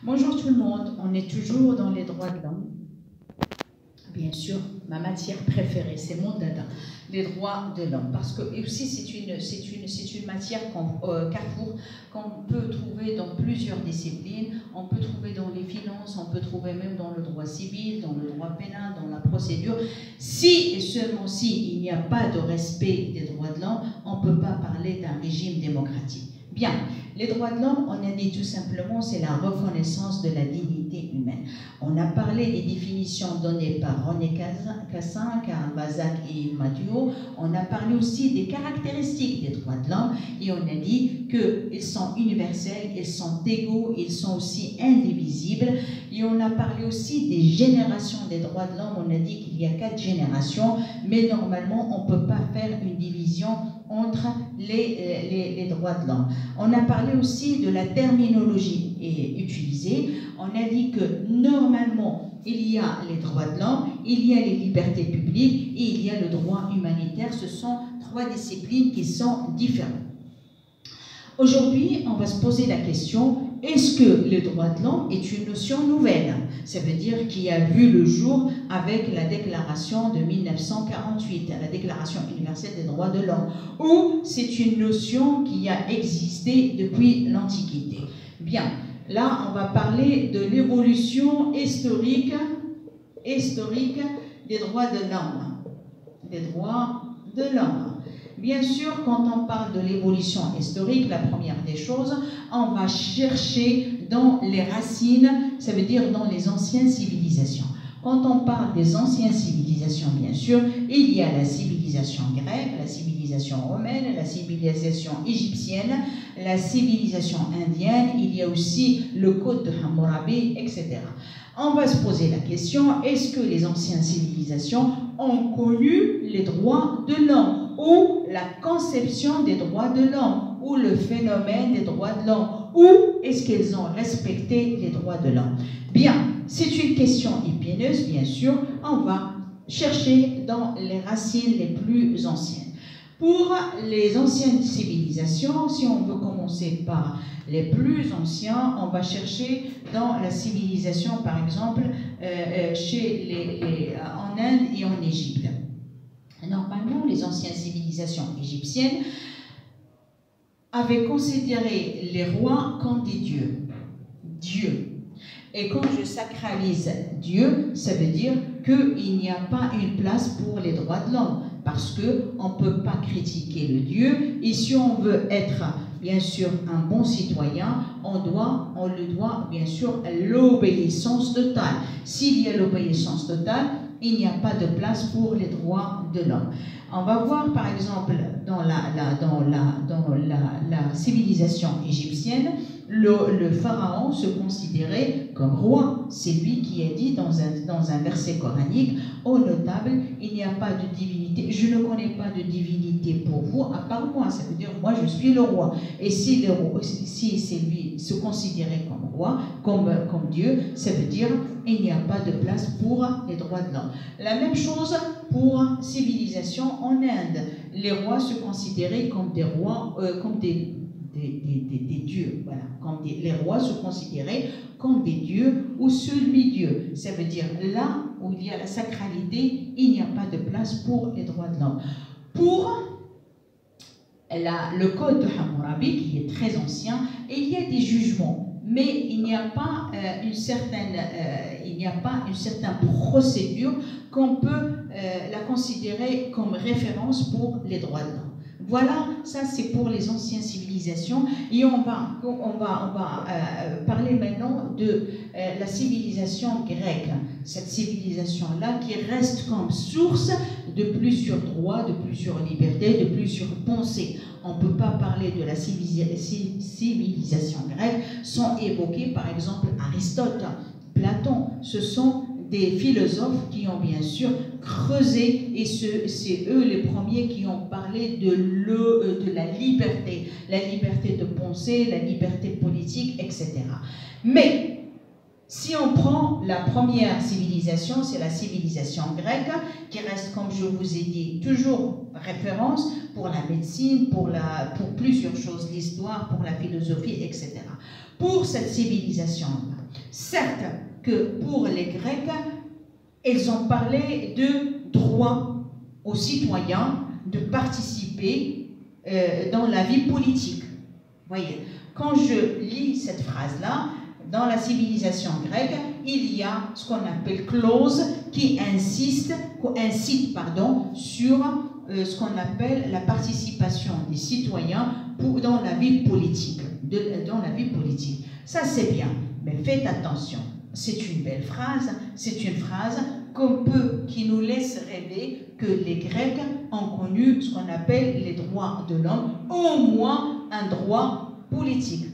Bonjour tout le monde, on est toujours dans les droits de l'homme. Bien sûr, ma matière préférée, c'est mon dada, les droits de l'homme. Parce que aussi c'est une matière carrefour qu'on peut trouver dans plusieurs disciplines. On peut trouver dans les finances, on peut trouver même dans le droit civil, dans le droit pénal, dans la procédure. Si et seulement si il n'y a pas de respect des droits de l'homme, on ne peut pas parler d'un régime démocratique. Bien, les droits de l'homme, on a dit tout simplement, c'est la reconnaissance de la dignité humaine. On a parlé des définitions données par René Cassin, Karl Bazac et Yves Mathieu. On a parlé aussi des caractéristiques des droits de l'homme et on a dit qu'ils sont universels, ils sont égaux, ils sont aussi indivisibles. Et on a parlé aussi des générations des droits de l'homme. On a dit qu'il y a 4 générations, mais normalement, on ne peut pas faire une division entre les droits de l'homme. On a parlé aussi de la terminologie utilisée. On a dit que normalement, il y a les droits de l'homme, il y a les libertés publiques et il y a le droit humanitaire. Ce sont 3 disciplines qui sont différentes. Aujourd'hui, on va se poser la question, est-ce que le droit de l'homme est une notion nouvelle? Ça veut dire qu'il a vu le jour avec la déclaration de 1948, la Déclaration universelle des droits de l'homme, ou c'est une notion qui a existé depuis l'Antiquité. Bien, là, on va parler de l'évolution historique des droits de l'homme. Des droits de l'homme. Bien sûr, quand on parle de l'évolution historique, la première des choses, on va chercher dans les racines, ça veut dire dans les anciennes civilisations. Quand on parle des anciennes civilisations, bien sûr, il y a la civilisation grecque, la civilisation romaine, la civilisation égyptienne, la civilisation indienne, il y a aussi le code de Hammurabi, etc. On va se poser la question, est-ce que les anciennes civilisations ont connu les droits de l'homme ou la conception des droits de l'homme ou le phénomène des droits de l'homme ou est-ce qu'elles ont respecté les droits de l'homme? Bien, c'est une question épineuse, bien sûr, on va chercher dans les racines les plus anciennes. Pour les anciennes civilisations, si on veut commencer par les plus anciens, on va chercher dans la civilisation, par exemple, en Inde et en Égypte. Normalement, les anciennes civilisations égyptiennes avaient considéré les rois comme des dieux. Dieu. Et quand je sacralise Dieu, ça veut dire qu'il n'y a pas une place pour les droits de l'homme. Parce qu'on ne peut pas critiquer le Dieu. Et si on veut être, bien sûr, un bon citoyen, on le doit, bien sûr, l'obéissance totale. S'il y a l'obéissance totale, il n'y a pas de place pour les droits de l'homme. On va voir, par exemple, dans la civilisation égyptienne, le pharaon se considérait comme roi. C'est lui qui a dit dans un verset coranique, « Ô notable, il n'y a pas de divinité, je ne connais pas de divinité pour vous, à part moi. » Ça veut dire, moi je suis le roi. Et si c'est lui se considérait comme roi, comme Dieu, ça veut dire, il n'y a pas de place pour les droits de l'homme. La même chose pour civilisation en Inde. Les rois se considéraient comme des rois, comme des dieux, voilà. Les rois se considéraient comme des dieux ou semi-dieux. Ça veut dire là où il y a la sacralité, il n'y a pas de place pour les droits de l'homme. Pour le code de Hammurabi, qui est très ancien, et il y a des jugements, mais il n'y a pas une certaine procédure qu'on peut la considérer comme référence pour les droits de l'homme. Voilà, ça c'est pour les anciennes civilisations et on va parler maintenant de la civilisation grecque. Cette civilisation-là qui reste comme source de plusieurs droits, de plusieurs libertés, de plusieurs pensées. On ne peut pas parler de la civilisation grecque sans évoquer par exemple Aristote, Platon. Ce sont des philosophes qui ont bien sûr creusé, et c'est eux les premiers qui ont parlé de la liberté de penser, la liberté politique, etc. Mais si on prend la première civilisation, c'est la civilisation grecque, qui reste, comme je vous ai dit, toujours référence pour la médecine, pour plusieurs choses, l'histoire, pour la philosophie, etc. Pour cette civilisation-là, Certes que pour les Grecs, ils ont parlé de droit aux citoyens de participer dans la vie politique. Voyez, quand je lis cette phrase-là, dans la civilisation grecque, il y a ce qu'on appelle clause qui incite sur ce qu'on appelle la participation des citoyens dans la vie politique. Ça, c'est bien, mais faites attention. C'est une belle phrase, c'est une phrase qui nous laisse rêver que les Grecs ont connu ce qu'on appelle les droits de l'homme, au moins un droit politique.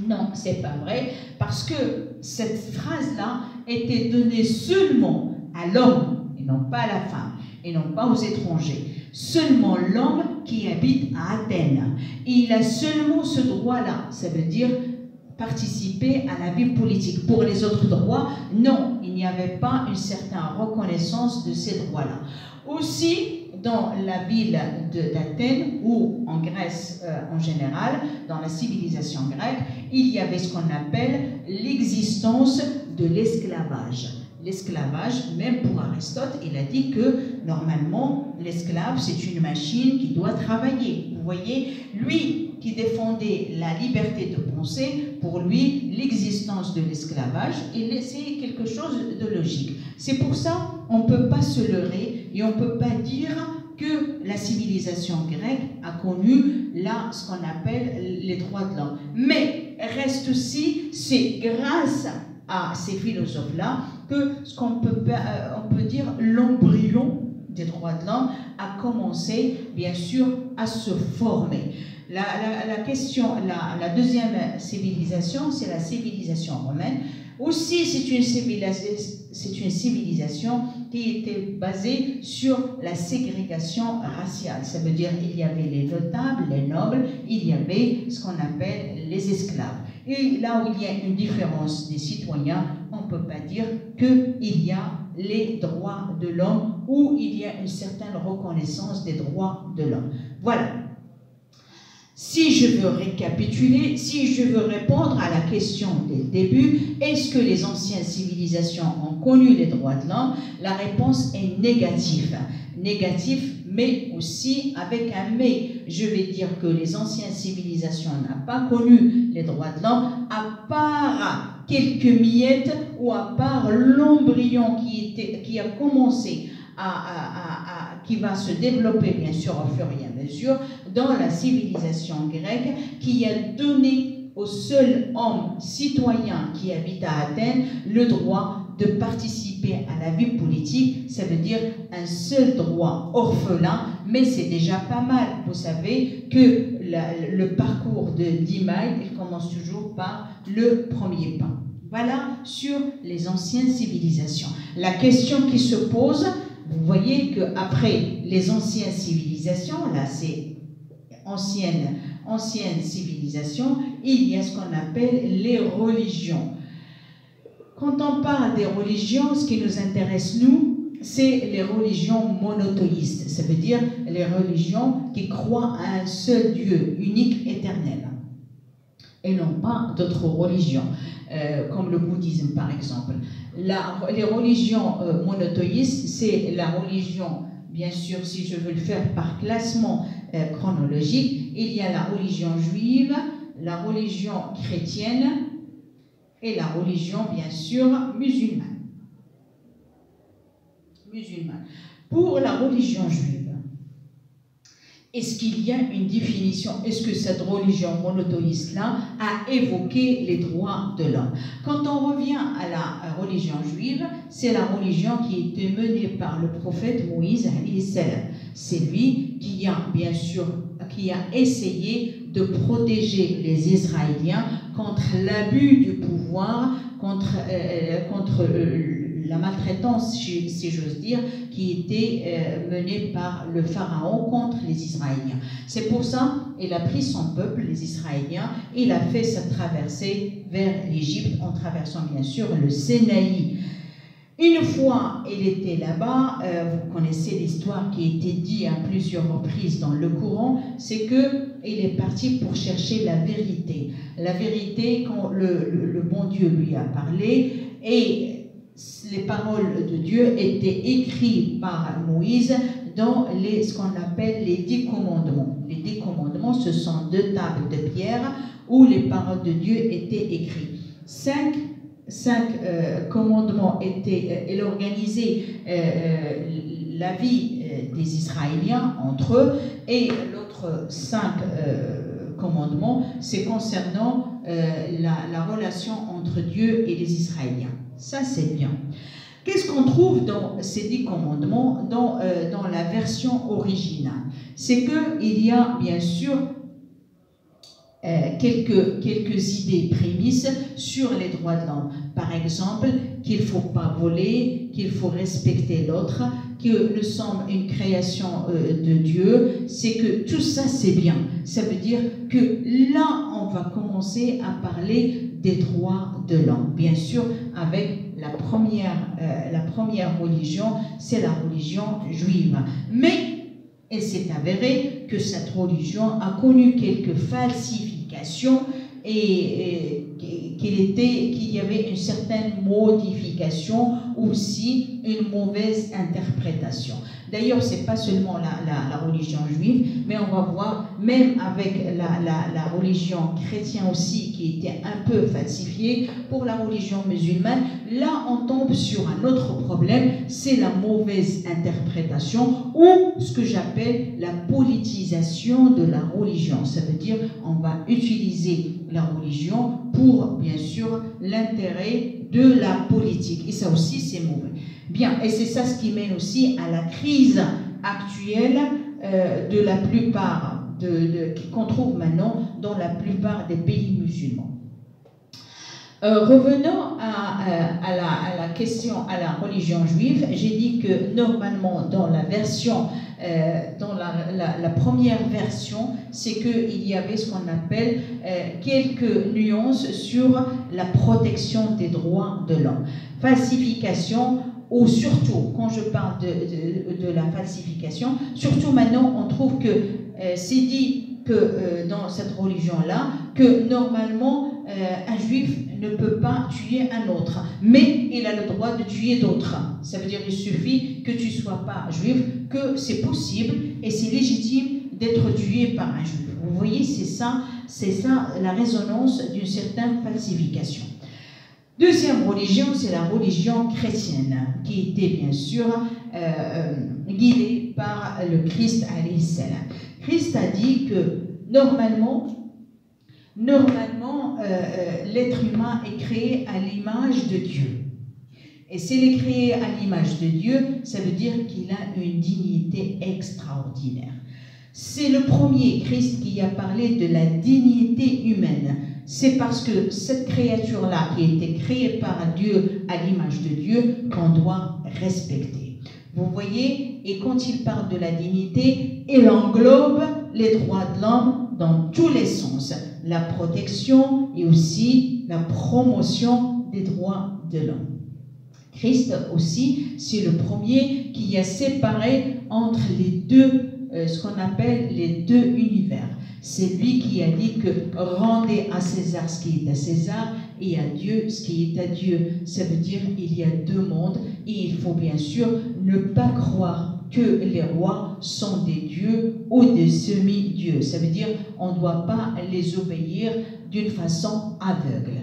Non, c'est pas vrai, parce que cette phrase-là était donnée seulement à l'homme, et non pas à la femme, et non pas aux étrangers. Seulement l'homme qui habite à Athènes. Et il a seulement ce droit-là, ça veut dire participer à la vie politique. Pour les autres droits, non, il n'y avait pas une certaine reconnaissance de ces droits-là. Aussi, dans la ville d'Athènes, ou en Grèce en général, dans la civilisation grecque, il y avait ce qu'on appelle l'existence de l'esclavage. L'esclavage, même pour Aristote, il a dit que normalement, l'esclave, c'est une machine qui doit travailler. Vous voyez, lui qui défendait la liberté de penser, pour lui, l'existence de l'esclavage, c'est quelque chose de logique. C'est pour ça qu'on ne peut pas se leurrer et on ne peut pas dire que la civilisation grecque a connu là ce qu'on appelle les droits de l'homme. Mais reste aussi, c'est grâce à ces philosophes-là que ce qu'on peut dire l'embryon des droits de l'homme a commencé, bien sûr, à se former. La deuxième civilisation, c'est la civilisation romaine. Aussi, c'est une civilisation qui était basée sur la ségrégation raciale. Ça veut dire qu'il y avait les notables, les nobles, il y avait ce qu'on appelle les esclaves. Et là où il y a une différence des citoyens, on ne peut pas dire qu'il y a les droits de l'homme ou il y a une certaine reconnaissance des droits de l'homme. Voilà. Si je veux récapituler, si je veux répondre à la question dès le début, est-ce que les anciennes civilisations ont connu les droits de l'homme? La réponse est négative. Négative, mais aussi avec un mais. Je vais dire que les anciennes civilisations n'ont pas connu les droits de l'homme, à part quelques miettes ou à part l'embryon qui a commencé qui va se développer bien sûr au fur et à mesure dans la civilisation grecque, qui a donné au seul homme citoyen qui habite à Athènes le droit de participer à la vie politique. Ça veut dire un seul droit orphelin, mais c'est déjà pas mal. Vous savez que le parcours de 10 miles, il commence toujours par le premier pas. Voilà sur les anciennes civilisations. La question qui se pose, vous voyez qu'après les anciennes civilisations, là c'est ancienne civilisation, il y a ce qu'on appelle les religions. Quand on parle des religions, ce qui nous intéresse nous, c'est les religions monothéistes. Ça veut dire les religions qui croient à un seul Dieu, unique, éternel. Et non pas d'autres religions, comme le bouddhisme par exemple. Les religions monothéistes, c'est la religion, bien sûr, si je veux le faire par classement chronologique, il y a la religion juive, la religion chrétienne et la religion, bien sûr, musulmane. Pour la religion juive, est-ce qu'il y a une définition? Est-ce que cette religion monothéiste-là a évoqué les droits de l'homme? Quand on revient à la religion juive, c'est la religion qui a été menée par le prophète Moïse. C'est lui qui a, bien sûr, qui a essayé de protéger les Israéliens contre l'abus du pouvoir, contre la maltraitance, si j'ose dire, qui était menée par le pharaon contre les Israéliens. C'est pour ça qu'il a pris son peuple, les Israéliens, et il a fait sa traversée vers l'Égypte en traversant bien sûr le Sinaï. Une fois il était là-bas, vous connaissez l'histoire qui a été dite à plusieurs reprises dans le Coran, c'est qu'il est parti pour chercher la vérité. La vérité quand le bon Dieu lui a parlé, et les paroles de Dieu étaient écrites par Moïse dans ce qu'on appelle les 10 commandements. Les 10 commandements, ce sont 2 tables de pierre où les paroles de Dieu étaient écrites. 5 commandements étaient organisés la vie des Israéliens entre eux, et l'autre 5 commandements, c'est concernant la relation entre Dieu et les Israéliens. Ça, c'est bien. Qu'est-ce qu'on trouve dans ces 10 commandements, dans la version originale? C'est qu'il y a bien sûr quelques idées prémices sur les droits de l'homme. Par exemple, qu'il ne faut pas voler, qu'il faut respecter l'autre, que nous sommes une création de Dieu. C'est que tout ça, c'est bien. Ça veut dire que là, on va commencer à parler des droits de l'homme. Bien sûr, avec la première religion, c'est la religion juive. Mais il s'est avéré que cette religion a connu quelques falsifications et qu'il y avait une certaine modification, aussi une mauvaise interprétation. D'ailleurs, ce n'est pas seulement la religion juive, mais on va voir, même avec la religion chrétienne aussi, qui était un peu falsifiée, pour la religion musulmane, là on tombe sur un autre problème, c'est la mauvaise interprétation, ou ce que j'appelle la politisation de la religion. Ça veut dire on va utiliser la religion pour, bien sûr, l'intérêt de la politique. Et ça aussi, c'est mauvais. Bien, et c'est ça ce qui mène aussi à la crise actuelle de la plupart, qu'on trouve maintenant dans la plupart des pays musulmans. Revenons à la question, à la religion juive. J'ai dit que normalement dans la version, dans la première version, c'est qu'il y avait ce qu'on appelle quelques nuances sur la protection des droits de l'homme. Falsification, ou surtout, quand je parle de la falsification, surtout maintenant on trouve que c'est dit que dans cette religion-là, que normalement un juif ne peut pas tuer un autre, mais il a le droit de tuer d'autres. Ça veut dire qu'il suffit que tu ne sois pas juif, que c'est possible et c'est légitime d'être tué par un juif. Vous voyez, c'est ça la résonance d'une certaine falsification. Deuxième religion, c'est la religion chrétienne, qui était bien sûr guidée par le Christ alayhi salam. Christ a dit que normalement l'être humain est créé à l'image de Dieu. Et s'il est créé à l'image de Dieu, ça veut dire qu'il a une dignité extraordinaire. C'est le premier Christ qui a parlé de la dignité humaine. C'est parce que cette créature-là, qui a été créée par Dieu à l'image de Dieu, qu'on doit respecter. Vous voyez, et quand il parle de la dignité, il englobe les droits de l'homme dans tous les sens. La protection et aussi la promotion des droits de l'homme. Christ aussi, c'est le premier qui a séparé entre les deux, ce qu'on appelle les deux univers. C'est lui qui a dit que rendez à César ce qui est à César et à Dieu ce qui est à Dieu. Ça veut dire qu'il y a deux mondes et il faut bien sûr ne pas croire que les rois sont des dieux ou des semi-dieux. Ça veut dire on ne doit pas les obéir d'une façon aveugle.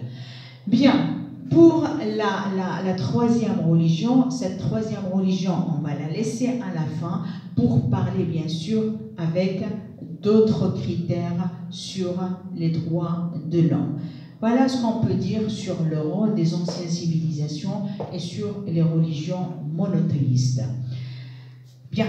Bien, pour la troisième religion, cette troisième religion, on va la laisser à la fin pour parler bien sûr avec d'autres critères sur les droits de l'homme. Voilà ce qu'on peut dire sur le rôle des anciennes civilisations et sur les religions monothéistes. Bien.